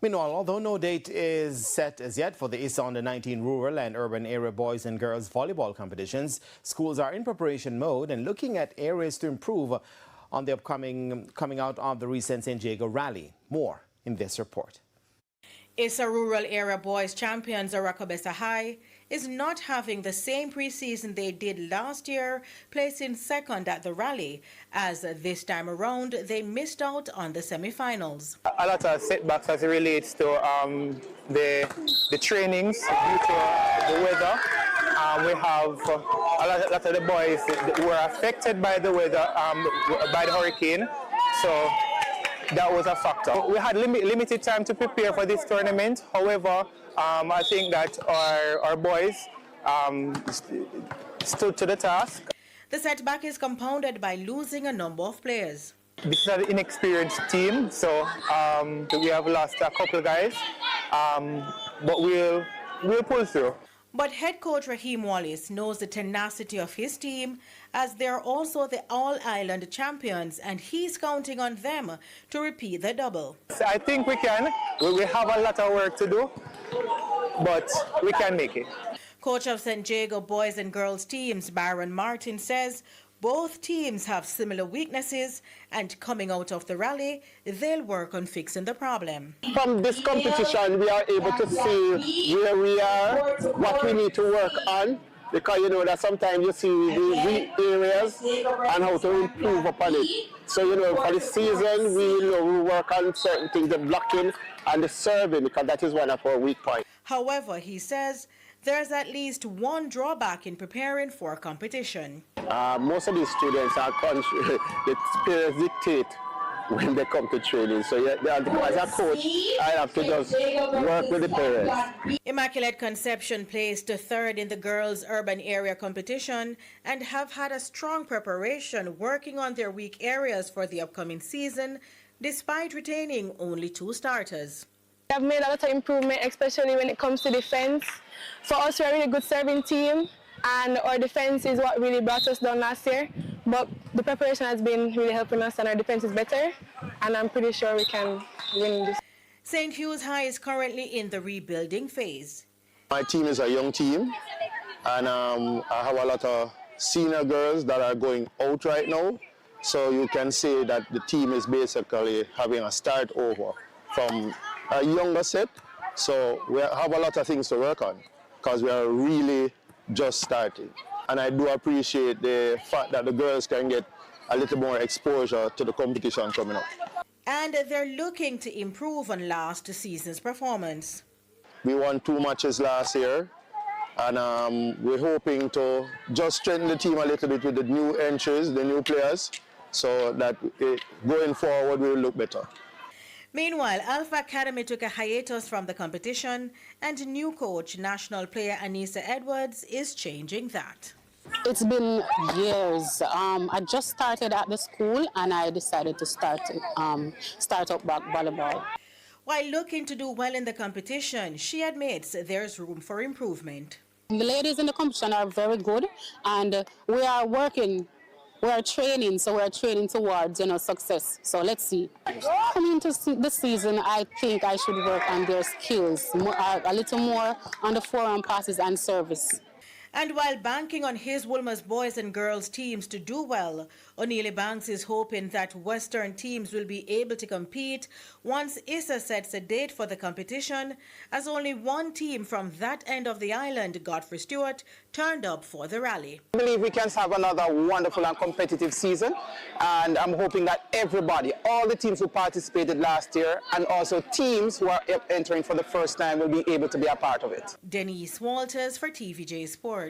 Meanwhile, although no date is set as yet for the ISSA Under-19 rural and urban area boys and girls volleyball competitions, schools are in preparation mode and looking at areas to improve on the upcoming coming out of the recent San Diego rally. More in this report. ISSA Rural Area Boys champions Arakobesa High is not having the same preseason they did last year, placing second at the rally, as this time around they missed out on the semi-finals. A lot of setbacks as it relates to the trainings due to the weather. We have a lot of the boys who were affected by the weather, by the hurricane. So that was a factor. We had limited time to prepare for this tournament. However, I think that our boys stood to the task. The setback is compounded by losing a number of players. This is an inexperienced team, so we have lost a couple guys, but we'll pull through. But head coach Raheem Wallace knows the tenacity of his team, as they're also the All-Island champions, and he's counting on them to repeat the double. I think we can. We have a lot of work to do, but we can make it. Coach of San Diego boys and girls teams, Byron Martin, says both teams have similar weaknesses, and coming out of the rally, they'll work on fixing the problem. From this competition, we are able to see where we are, what we need to work on, because you know that sometimes you see the weak areas and how to improve upon it. So you know, for the season, we work on certain things, the blocking and the serving, because that is one of our weak points. However, he says there's at least one drawback in preparing for a competition. Most of these students are the parents dictate when they come to training. So as a coach, I have to just work with the parents. Immaculate Conception placed third in the girls' urban area competition and have had a strong preparation working on their weak areas for the upcoming season, despite retaining only 2 starters. I've made a lot of improvement, especially when it comes to defense. For us, we're a really good serving team, and our defense is what really brought us down last year. But the preparation has been really helping us, and our defense is better, and I'm pretty sure we can win this. St. Hugh's High is currently in the rebuilding phase. My team is a young team, and I have a lot of senior girls that are going out right now. So you can say that the team is basically having a start over from a younger set. So we have a lot of things to work on, because we are really just starting. And I do appreciate the fact that the girls can get a little more exposure to the competition coming up. And they're looking to improve on last season's performance. We won 2 matches last year, and we're hoping to just strengthen the team a little bit with the new entries, the new players, so that going forward we'll look better. Meanwhile, Alpha Academy took a hiatus from the competition, and new coach, national player Anissa Edwards, is changing that. It's been years. I just started at the school, and I decided to start up back volleyball. While looking to do well in the competition, she admits there's room for improvement. The ladies in the competition are very good, and we are working. We are training, so we are training towards, success. So let's see. Coming into the season, I think I should work on their skills, a little more on the forehand passes and service. And while banking on his Wolmer's boys and girls teams to do well, O'Neil Banks is hoping that Western teams will be able to compete once ISSA sets a date for the competition, as only one team from that end of the island, Godfrey Stewart, turned up for the rally. I believe we can have another wonderful and competitive season, and I'm hoping that everybody, all the teams who participated last year and also teams who are entering for the first time will be able to be a part of it. Denise Walters for TVJ Sports.